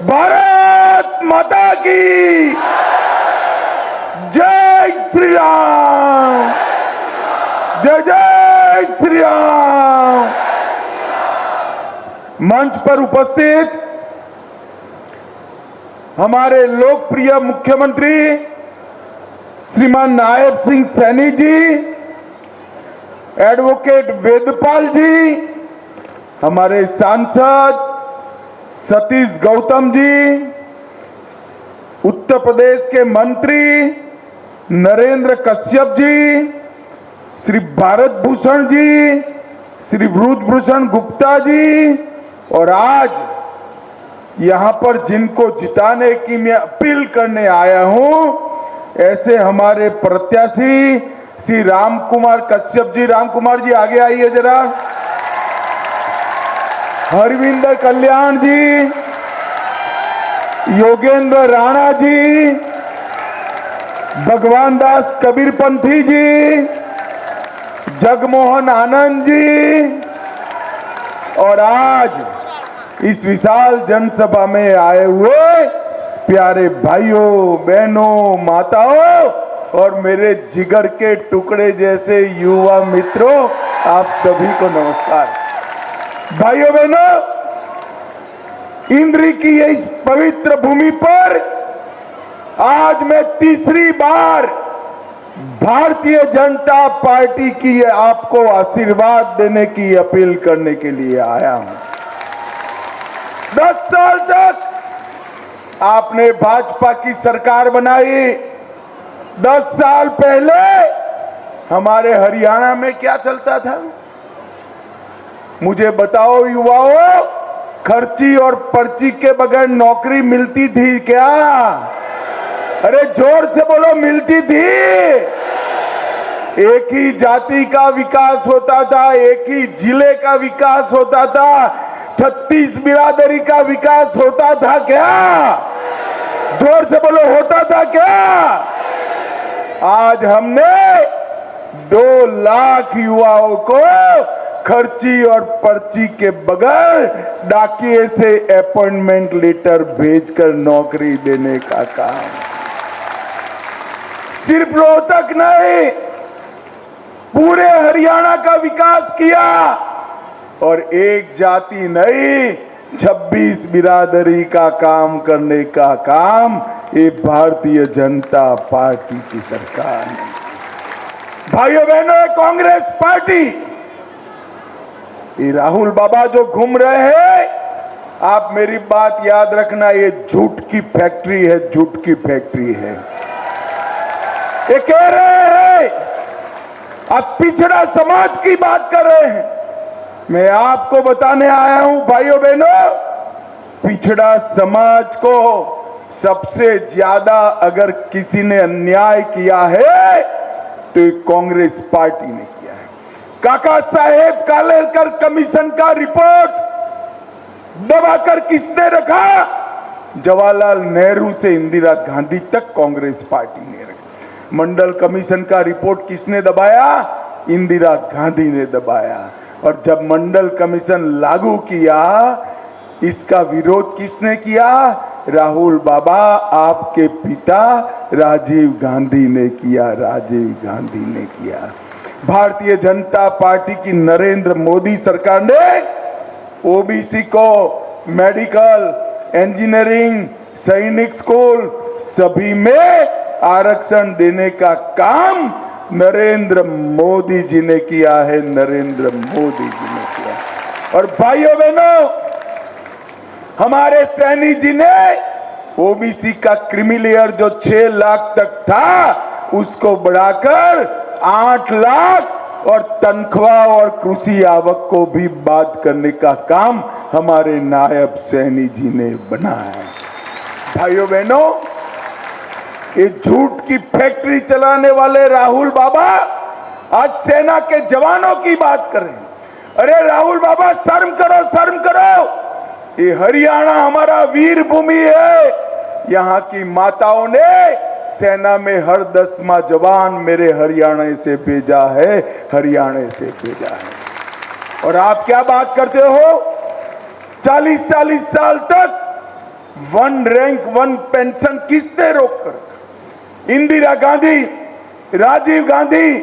भारत माता की जय श्री राम, जय जय श्री राम। मंच पर उपस्थित हमारे लोकप्रिय मुख्यमंत्री श्रीमान नायब सिंह सैनी जी, एडवोकेट वेदपाल जी, हमारे सांसद सतीश गौतम जी, उत्तर प्रदेश के मंत्री नरेंद्र कश्यप जी, श्री भारत भूषण जी, श्री ब्रजभूषण गुप्ता जी, और आज यहां पर जिनको जिताने की मैं अपील करने आया हूं, ऐसे हमारे प्रत्याशी श्री राम कुमार कश्यप जी। राम कुमार जी आगे आइए जरा। हरविंदर कल्याण जी, योगेंद्र राणा जी, भगवान दास कबीरपंथी जी, जगमोहन आनंद जी, और आज इस विशाल जनसभा में आए हुए प्यारे भाइयों बहनों माताओं और मेरे जिगर के टुकड़े जैसे युवा मित्रों, आप सभी को नमस्कार। भाइयों बहनों, इंद्र की इस पवित्र भूमि पर आज मैं तीसरी बार भारतीय जनता पार्टी की आपको आशीर्वाद देने की अपील करने के लिए आया हूं। 10 साल तक आपने भाजपा की सरकार बनाई। 10 साल पहले हमारे हरियाणा में क्या चलता था? मुझे बताओ युवाओं, खर्ची और पर्ची के बगैर नौकरी मिलती थी क्या? अरे जोर से बोलो, मिलती थी? एक ही जाति का विकास होता था, एक ही जिले का विकास होता था, 36 बिरादरी का विकास होता था क्या? जोर से बोलो, होता था क्या? आज हमने 2 लाख युवाओं को खर्ची और पर्ची के बगैर डाकिए से अपॉइंटमेंट लेटर भेजकर नौकरी देने का काम। सिर्फ रोहतक नहीं, पूरे हरियाणा का विकास किया। और एक जाति नहीं, 26 बिरादरी का काम करने का काम ये भारतीय जनता पार्टी की सरकार ने। भाइयों बहनों, कांग्रेस पार्टी, ये राहुल बाबा जो घूम रहे हैं, आप मेरी बात याद रखना, ये झूठ की फैक्ट्री है, झूठ की फैक्ट्री है। ये कह रहे हैं आप पिछड़ा समाज की बात कर रहे हैं। मैं आपको बताने आया हूं भाइयों बहनों, पिछड़ा समाज को सबसे ज्यादा अगर किसी ने अन्याय किया है तो ये कांग्रेस पार्टी ने किया है। काका साहेब कालेलकर कमीशन का रिपोर्ट दबाकर किसने रखा? जवाहरलाल नेहरू से इंदिरा गांधी तक कांग्रेस पार्टी ने रखा। मंडल कमीशन का रिपोर्ट किसने दबाया? इंदिरा गांधी ने दबाया। और जब मंडल कमीशन लागू किया, इसका विरोध किसने किया? राहुल बाबा, आपके पिता राजीव गांधी ने किया, राजीव गांधी ने किया। भारतीय जनता पार्टी की नरेंद्र मोदी सरकार ने ओबीसी को मेडिकल, इंजीनियरिंग, सैनिक स्कूल सभी में आरक्षण देने का काम नरेंद्र मोदी जी ने किया है, नरेंद्र मोदी जी ने किया। और भाइयों बहनों, हमारे सैनी जी ने ओबीसी का क्रीमीलेयर जो 6 लाख तक था, उसको बढ़ाकर 8 लाख और तनख्वाह और कृषि आवक को भी बात करने का काम हमारे नायब सैनी जी ने बनाया है। भाइयों बहनों, ये झूठ की फैक्ट्री चलाने वाले राहुल बाबा आज सेना के जवानों की बात कर रहे हैं। अरे राहुल बाबा, शर्म करो, शर्म करो। ये हरियाणा हमारा वीर भूमि है। यहाँ की माताओं ने सेना में हर 10वां जवान मेरे हरियाणा से भेजा है, हरियाणा से भेजा है। और आप क्या बात करते हो? 40-40 साल तक वन रैंक वन पेंशन किसने रोककर? इंदिरा गांधी, राजीव गांधी,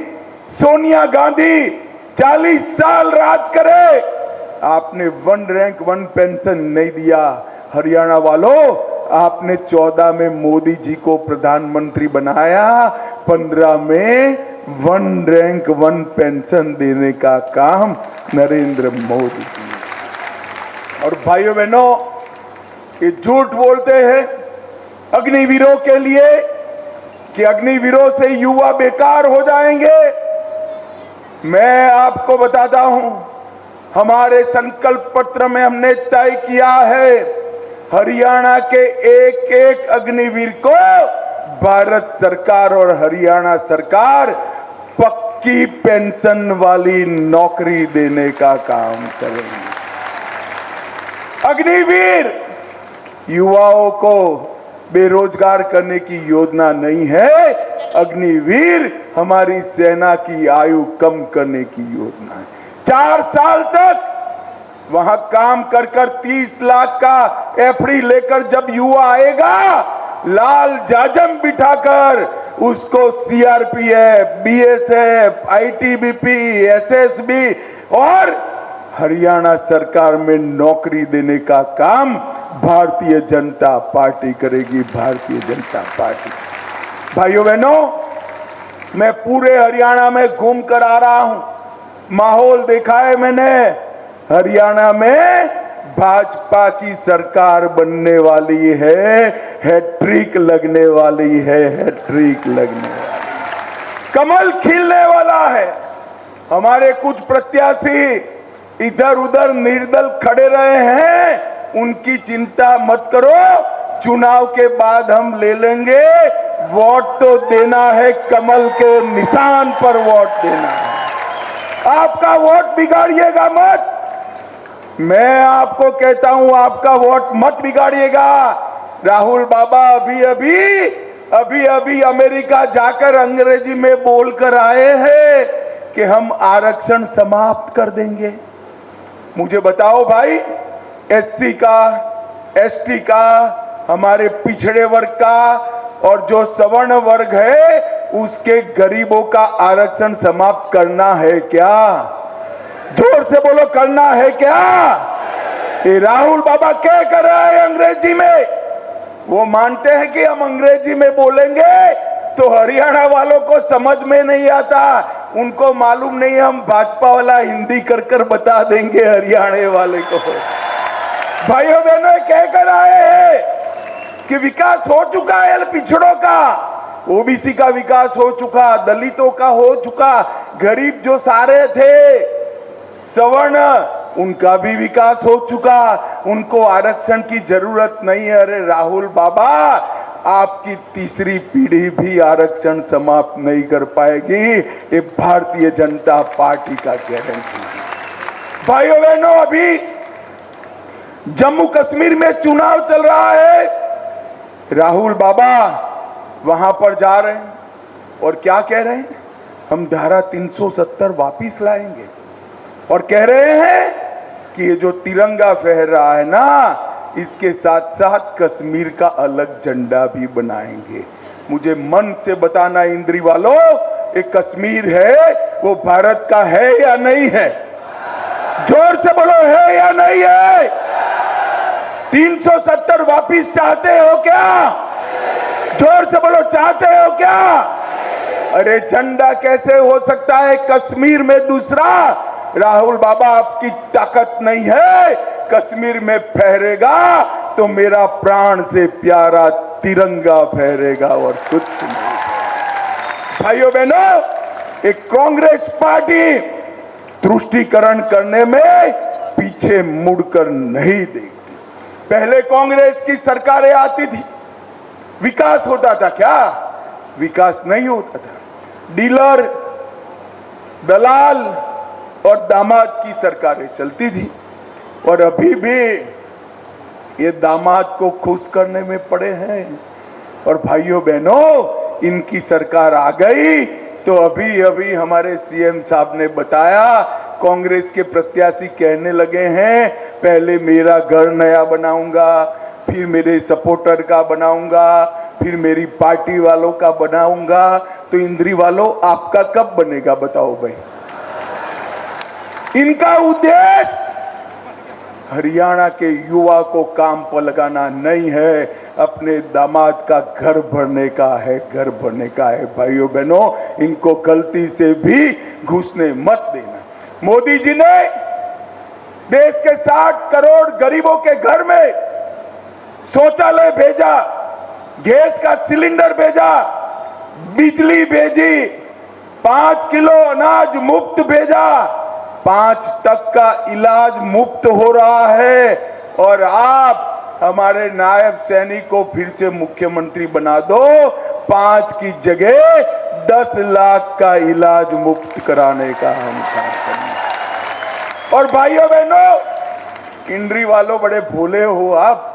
सोनिया गांधी 40 साल राज करे, आपने वन रैंक वन पेंशन नहीं दिया। हरियाणा वालों, आपने 14 में मोदी जी को प्रधानमंत्री बनाया, 15 में वन रैंक वन पेंशन देने का काम नरेंद्र मोदी जी। और भाइयों बहनों, ये झूठ बोलते हैं अग्निवीरों के लिए कि अग्निवीरों से युवा बेकार हो जाएंगे। मैं आपको बताता हूं, हमारे संकल्प पत्र में हमने तय किया है, हरियाणा के एक एक अग्निवीर को भारत सरकार और हरियाणा सरकार पक्की पेंशन वाली नौकरी देने का काम करेंगे। अग्निवीर युवाओं को बेरोजगार करने की योजना नहीं है, अग्निवीर हमारी सेना की आयु कम करने की योजना है। 4 साल तक वहां काम कर 30 लाख का एफडी लेकर जब युवा आएगा, लाल जाजम बिठाकर उसको सीआरपीएफ, बीएसएफ, आईटीबीपी, एसएसबी और हरियाणा सरकार में नौकरी देने का काम भारतीय जनता पार्टी करेगी। भारतीय जनता पार्टी। भाइयों बहनों, मैं पूरे हरियाणा में घूम कर आ रहा हूं, माहौल देखा है मैंने। हरियाणा में भाजपा की सरकार बनने वाली है, हैट्रिक लगने वाली है, हैट्रिक लगने वाली, कमल खिलने वाला है। हमारे कुछ प्रत्याशी इधर उधर निर्दल खड़े रहे हैं, उनकी चिंता मत करो, चुनाव के बाद हम ले लेंगे। वोट तो देना है, कमल के निशान पर वोट देना है। आपका वोट बिगाड़िएगा मत, मैं आपको कहता हूं, आपका वोट मत बिगाड़िएगा। राहुल बाबा अभी अभी अमेरिका जाकर अंग्रेजी में बोलकर आए हैं कि हम आरक्षण समाप्त कर देंगे। मुझे बताओ भाई, एससी का, एसटी का, हमारे पिछड़े वर्ग का और जो सवर्ण वर्ग है उसके गरीबों का आरक्षण समाप्त करना है क्या? जोर से बोलो, करना है क्या? ये राहुल बाबा क्या कर रहा है अंग्रेजी में? वो मानते हैं कि हम अंग्रेजी में बोलेंगे तो हरियाणा वालों को समझ में नहीं आता, उनको मालूम नहीं, हम भाजपा वाला हिंदी कर कर बता देंगे हरियाणा वाले को। भाइयों बहनों, कह कर आए हैं कि विकास हो चुका है पिछड़ों का, ओबीसी का विकास हो चुका, दलितों का हो चुका, गरीब जो सारे थे सवर्ण उनका भी विकास हो चुका, उनको आरक्षण की जरूरत नहीं है। अरे राहुल बाबा, आपकी तीसरी पीढ़ी भी आरक्षण समाप्त नहीं कर पाएगी, ये भारतीय जनता पार्टी का गारंटी है। भाइयों बहनों, अभी जम्मू कश्मीर में चुनाव चल रहा है, राहुल बाबा वहां पर जा रहे हैं और क्या कह रहे हैं? हम धारा 370 वापिस लाएंगे और कह रहे हैं कि ये जो तिरंगा फहर रहा है ना, इसके साथ साथ कश्मीर का अलग झंडा भी बनाएंगे। मुझे मन से बताना इंद्री वालों, एक कश्मीर है वो भारत का है या नहीं है? जोर से बोलो, है या नहीं है? 370 वापिस चाहते हो क्या? जोर से बोलो, चाहते हो क्या? अरे झंडा कैसे हो सकता है कश्मीर में दूसरा? राहुल बाबा, आपकी ताकत नहीं है, कश्मीर में फहरेगा तो मेरा प्राण से प्यारा तिरंगा फहरेगा और कुछ नहीं। भाइयों बहनों, एक कांग्रेस पार्टी तुष्टीकरण करने में पीछे मुड़कर नहीं देखती। पहले कांग्रेस की सरकारें आती थी, विकास होता था क्या? विकास नहीं होता था। डीलर, दलाल और दामाद की सरकारें चलती थी और अभी भी ये दामाद को खुश करने में पड़े हैं। और भाइयों बहनों, इनकी सरकार आ गई तो अभी हमारे सीएम साहब ने बताया, कांग्रेस के प्रत्याशी कहने लगे हैं पहले मेरा घर नया बनाऊंगा, फिर मेरे सपोर्टर का बनाऊंगा, फिर मेरी पार्टी वालों का बनाऊंगा, तो इंद्री वालों आपका कब बनेगा बताओ भाई। इनका उद्देश्य हरियाणा के युवा को काम पर लगाना नहीं है, अपने दामाद का घर भरने का है, घर भरने का है। भाइयों बहनों, इनको गलती से भी घुसने मत देना। मोदी जी ने देश के 60 करोड़ गरीबों के घर में शौचालय भेजा, गैस का सिलेंडर भेजा, बिजली भेजी, 5 किलो अनाज मुफ्त भेजा, 5 तक का इलाज मुफ्त हो रहा है। और आप हमारे नायब सैनिक को फिर से मुख्यमंत्री बना दो, 5 की जगह 10 लाख का इलाज मुफ्त कराने का हम काम करेंगे। और भाइयों बहनों, किंडरी वालों बड़े भोले हो आप,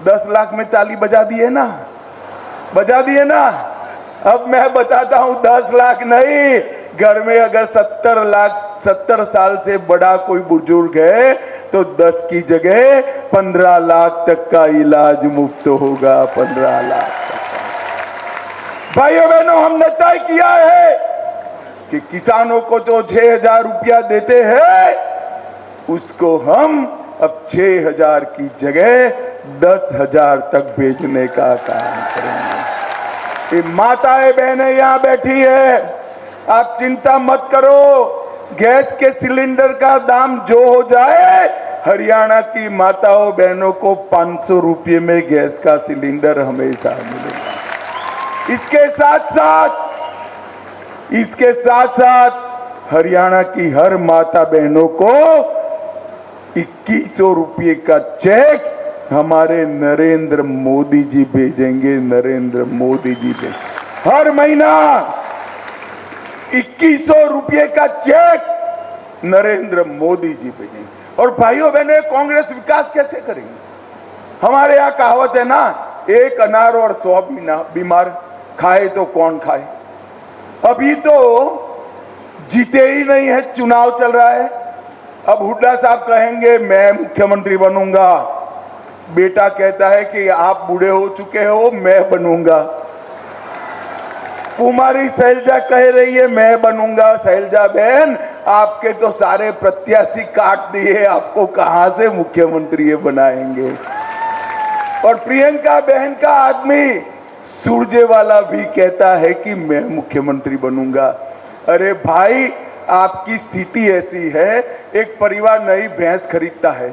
10 लाख में ताली बजा दिए ना, बजा दिए ना। अब मैं बताता हूं 10 लाख नहीं, घर में अगर 70 साल से बड़ा कोई बुजुर्ग है तो 10 की जगह 15 लाख तक का इलाज मुफ्त होगा, 15 लाख तक। भाइयों बहनों, हमने तय किया है कि किसानों को जो 6,000 रुपया देते हैं उसको हम अब 6,000 की जगह 10,000 तक भेजने का काम करेंगे। ये माताएं बहनें यहां बैठी है, आप चिंता मत करो, गैस के सिलेंडर का दाम जो हो जाए, हरियाणा की माताओं बहनों को 500 रुपये में गैस का सिलेंडर हमेशा मिलेगा। इसके साथ साथ हरियाणा की हर माता बहनों को 2100 रुपये का चेक हमारे नरेंद्र मोदी जी भेजेंगे। नरेंद्र मोदी जी भेजेंगे हर महीना 2100 रुपये का चेक नरेंद्र मोदी जी भेजेंगे। और भाइयों बहनों, कांग्रेस विकास कैसे करेंगे? हमारे यहाँ कहावत है ना, एक अनार और 100 बीमार, खाए तो कौन खाए। अभी तो जीते ही नहीं है, चुनाव चल रहा है। अब हुड्डा साहब कहेंगे मैं मुख्यमंत्री बनूंगा, बेटा कहता है कि आप बूढ़े हो चुके हो, मैं बनूंगा। कुमारी शैलजा कह रही है मैं बनूंगा। शैलजा बहन, आपके तो सारे प्रत्याशी काट दिए, आपको कहां से मुख्यमंत्री बनाएंगे। और प्रियंका बहन का आदमी सुरजेवाला भी कहता है कि मैं मुख्यमंत्री बनूंगा। अरे भाई, आपकी स्थिति ऐसी है, एक परिवार नई भैंस खरीदता है,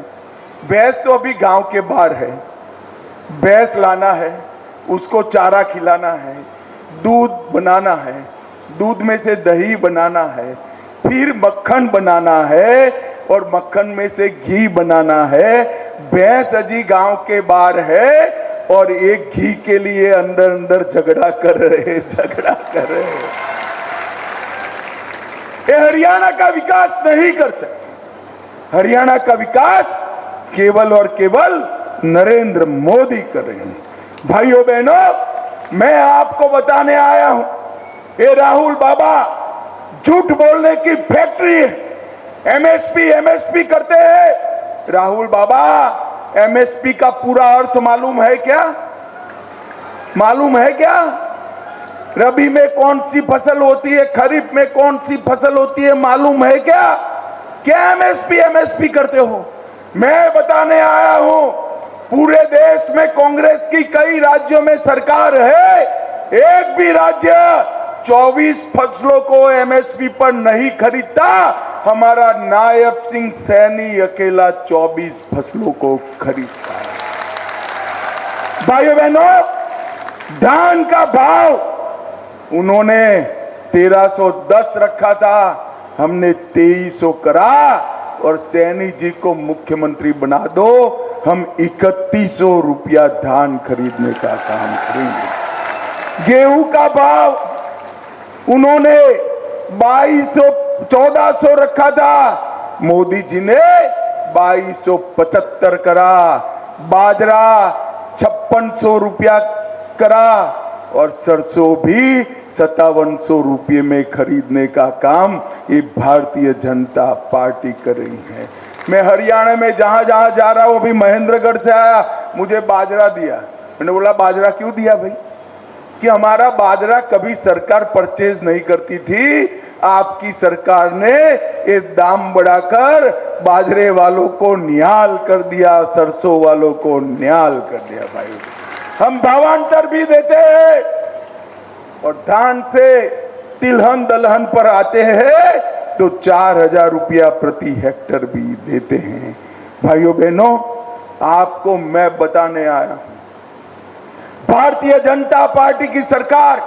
भैंस तो अभी गांव के बाहर है, भैंस लाना है, उसको चारा खिलाना है, दूध बनाना है, दूध में से दही बनाना है, फिर मक्खन बनाना है और मक्खन में से घी बनाना है। भैंस अजी गांव के बाहर है और एक घी के लिए अंदर अंदर झगड़ा कर रहे। ये हरियाणा का विकास नहीं कर सकते। हरियाणा का विकास केवल और केवल नरेंद्र मोदी कर रहे हैं। भाइयों बहनों, मैं आपको बताने आया हूं, ये राहुल बाबा झूठ बोलने की फैक्ट्री है। एमएसपी करते हैं। राहुल बाबा, एमएसपी का पूरा अर्थ मालूम है क्या? मालूम है क्या? रबी में कौन सी फसल होती है, खरीफ में कौन सी फसल होती है, मालूम है क्या? क्या एमएसपी करते हो? मैं बताने आया हूं, पूरे देश में कांग्रेस की कई राज्यों में सरकार है, एक भी राज्य 24 फसलों को एमएसपी पर नहीं खरीदता। हमारा नायब सिंह सैनी अकेला 24 फसलों को खरीदता है। भाइयों बहनों, धान का भाव उन्होंने 1310 रखा था, हमने 2300 करा और सैनी जी को मुख्यमंत्री बना दो, हम 3100 रुपया धान खरीदने का काम करेंगे। गेहूं का भाव उन्होंने 1400 रखा था, मोदी जी ने 2275 करा। बाजरा 5600 रुपया करा और सरसों भी 5700 रुपये में खरीदने का काम ये भारतीय जनता पार्टी कर रही है। मैं हरियाणा में जहां जहां जा रहा हूं, अभी महेंद्रगढ़ से आया, मुझे बाजरा दिया। मैंने बोला बाजरा क्यों दिया भाई? कि हमारा बाजरा कभी सरकार परचेज नहीं करती थी, आपकी सरकार ने ये दाम बढ़ाकर बाजरे वालों को निहाल कर दिया, सरसों वालों को निहाल कर दिया। भाई हम भावांतर भी देते हैं और धान से तिलहन दलहन पर आते हैं तो 4,000 रुपया प्रति हेक्टर भी देते हैं। भाइयों बहनों, आपको मैं बताने आया हूं, भारतीय जनता पार्टी की सरकार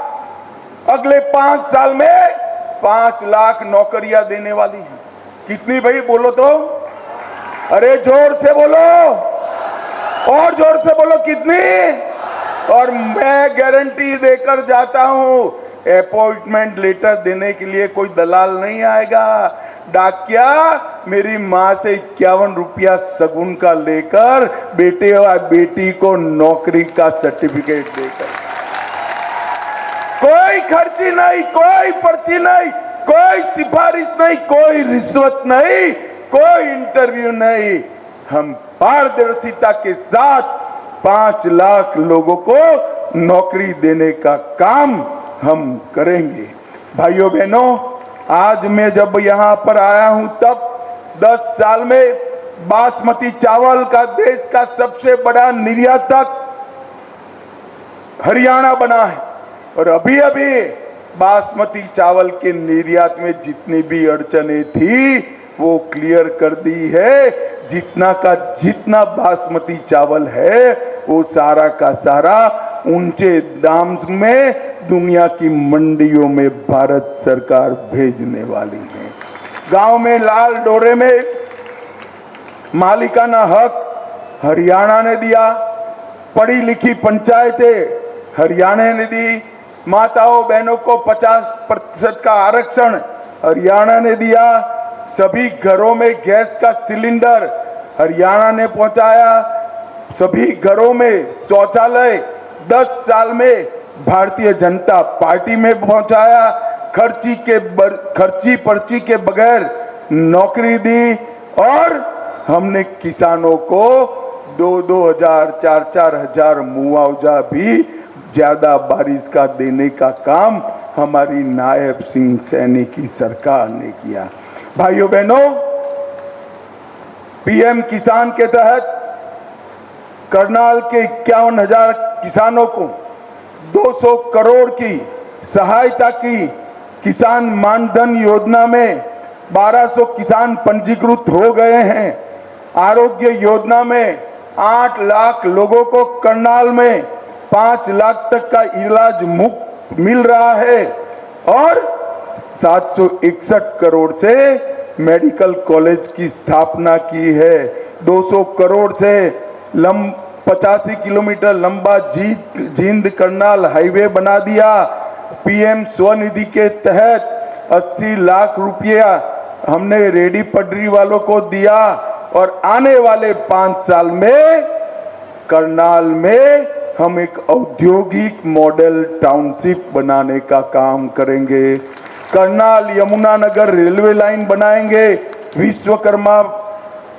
अगले 5 साल में 5 लाख नौकरियां देने वाली है। कितनी भाई बोलो तो? अरे जोर से बोलो, और जोर से बोलो, कितनी? और मैं गारंटी देकर जाता हूं, अपॉइंटमेंट लेटर देने के लिए कोई दलाल नहीं आएगा। डाकिया मेरी मां से 51 रुपया सगुन का लेकर बेटे और बेटी को नौकरी का सर्टिफिकेट देकर, कोई खर्ची नहीं, कोई पर्ची नहीं, कोई सिफारिश नहीं, कोई रिश्वत नहीं, कोई इंटरव्यू नहीं। हम पारदर्शिता के साथ 5 लाख लोगों को नौकरी देने का काम हम करेंगे। भाइयों बहनों, आज मैं जब यहां पर आया हूं तब 10 साल में बासमती चावल का देश का सबसे बड़ा निर्यातक हरियाणा बना है। और अभी अभी बासमती चावल के निर्यात में जितनी भी अड़चने थी वो क्लियर कर दी है। जितना का जितना बासमती चावल है वो सारा का सारा ऊंचे दाम में दुनिया की मंडियों में भारत सरकार भेजने वाली है। गांव में लाल डोरे में मालिकाना हक हरियाणा ने दिया, पढ़ी लिखी पंचायतें हरियाणा ने दी, माताओं बहनों को 50% का आरक्षण हरियाणा ने दिया, सभी घरों में गैस का सिलेंडर हरियाणा ने पहुंचाया, सभी घरों में शौचालय 10 साल में भारतीय जनता पार्टी में पहुंचाया, खर्ची पर्ची के बगैर नौकरी दी और हमने किसानों को 2-2 हजार 4-4 हजार मुआवजा भी ज्यादा बारिश का देने का काम हमारी नायब सिंह सैनी की सरकार ने किया। भाइयों बहनों, पीएम किसान के तहत करनाल के 51,000 किसानों को 200 करोड़ की सहायता की। किसान मानधन योजना में 1200 किसान पंजीकृत हो गए हैं। आरोग्य योजना में 8 लाख लोगों को करनाल में 5 लाख तक का इलाज मुफ्त मिल रहा है और 761 करोड़ से मेडिकल कॉलेज की स्थापना की है। 200 करोड़ से 85 किलोमीटर लंबा जींद करनाल हाईवे बना दिया। पीएम स्वनिधि के तहत 80 लाख रुपया हमने रेडी पटरी वालों को दिया और आने वाले 5 साल में करनाल में हम एक औद्योगिक मॉडल टाउनशिप बनाने का काम करेंगे। करनाल यमुनानगर रेलवे लाइन बनाएंगे, विश्वकर्मा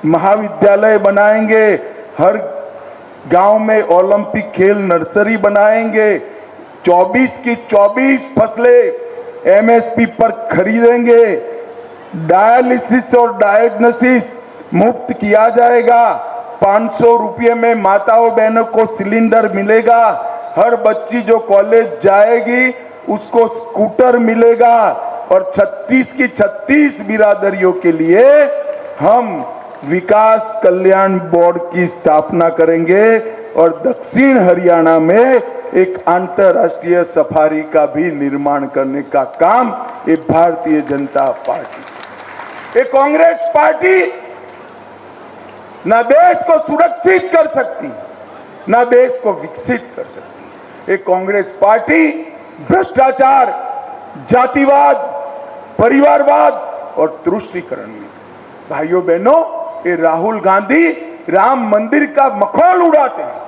महाविद्यालय बनाएंगे, हर गांव में ओलंपिक खेल नर्सरी बनाएंगे, 24 की 24 फसलें एमएसपी पर खरीदेंगे, डायलिसिस और डायग्नोसिस मुफ्त किया जाएगा, 500 रुपये में माताओं बहनों को सिलेंडर मिलेगा, हर बच्ची जो कॉलेज जाएगी उसको स्कूटर मिलेगा और 36 की 36 बिरादरियों के लिए हम विकास कल्याण बोर्ड की स्थापना करेंगे और दक्षिण हरियाणा में एक अंतर्राष्ट्रीय सफारी का भी निर्माण करने का काम ये भारतीय जनता पार्टी, ये कांग्रेस पार्टी ना देश को सुरक्षित कर सकती, ना देश को विकसित कर सकती। ये कांग्रेस पार्टी भ्रष्टाचार, जातिवाद, परिवारवाद और तुष्टीकरण में। भाइयों बहनों, ये राहुल गांधी राम मंदिर का मखौल उड़ाते हैं,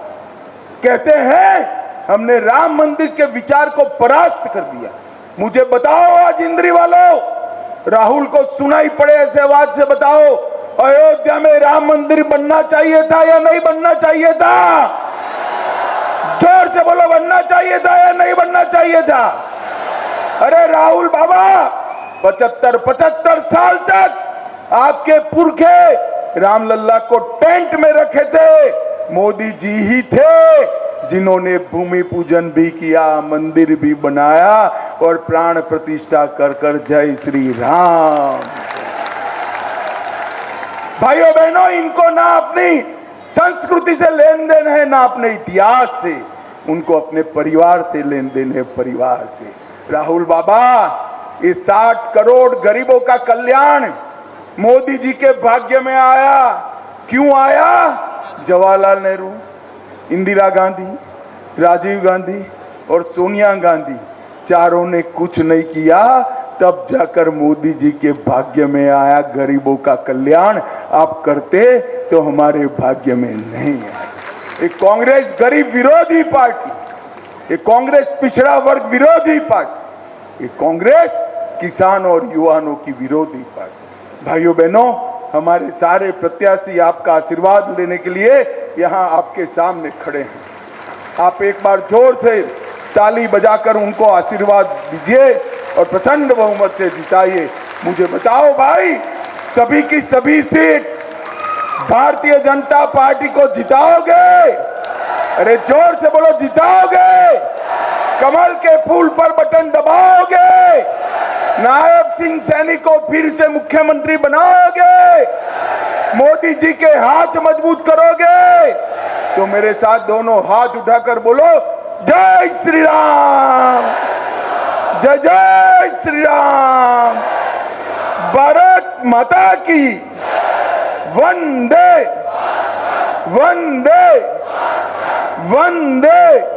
कहते हैं हमने राम मंदिर के विचार को परास्त कर दिया। मुझे बताओ आज इंद्री वालों, राहुल को सुनाई पड़े ऐसे आवाज से बताओ, अयोध्या में राम मंदिर बनना चाहिए था या नहीं बनना चाहिए था? जोर से बोलो, बनना चाहिए था या नहीं बनना चाहिए था? अरे राहुल बाबा, 75 साल तक आपके पुरखे रामलल्ला को टेंट में रखे थे। मोदी जी ही थे जिन्होंने भूमि पूजन भी किया, मंदिर भी बनाया और प्राण प्रतिष्ठा कर कर जय श्री राम। भाइयों बहनों, इनको ना अपनी संस्कृति से लेन देन है, ना अपने इतिहास से, उनको अपने परिवार से लेन देन है, परिवार से। राहुल बाबा, ये 60 करोड़ गरीबों का कल्याण मोदी जी के भाग्य में आया। क्यों आया? जवाहरलाल नेहरू, इंदिरा गांधी, राजीव गांधी और सोनिया गांधी चारों ने कुछ नहीं किया, तब जाकर मोदी जी के भाग्य में आया गरीबों का कल्याण। आप करते तो हमारे भाग्य में नहीं आया। ये कांग्रेस गरीब विरोधी पार्टी, ये कांग्रेस पिछड़ा वर्ग विरोधी पार्टी, ये कांग्रेस किसान और युवाओं की विरोधी पार्टी। भाइयों बहनों, हमारे सारे प्रत्याशी आपका आशीर्वाद लेने के लिए यहाँ आपके सामने खड़े हैं। आप एक बार जोर से ताली बजाकर उनको आशीर्वाद दीजिए और प्रचंड बहुमत से जिताइए। मुझे बताओ भाई, सभी की सभी सीट भारतीय जनता पार्टी को जिताओगे? अरे जोर से बोलो, जिताओगे? कमल के फूल पर बटन दबाओगे? नायब सिंह सैनी को फिर से मुख्यमंत्री बनाओगे? मोदी जी के हाथ मजबूत करोगे? तो मेरे साथ दोनों हाथ उठाकर बोलो, जय श्री राम, जय जय श्री राम, भारत माता की, वंदे वंदे वंदे।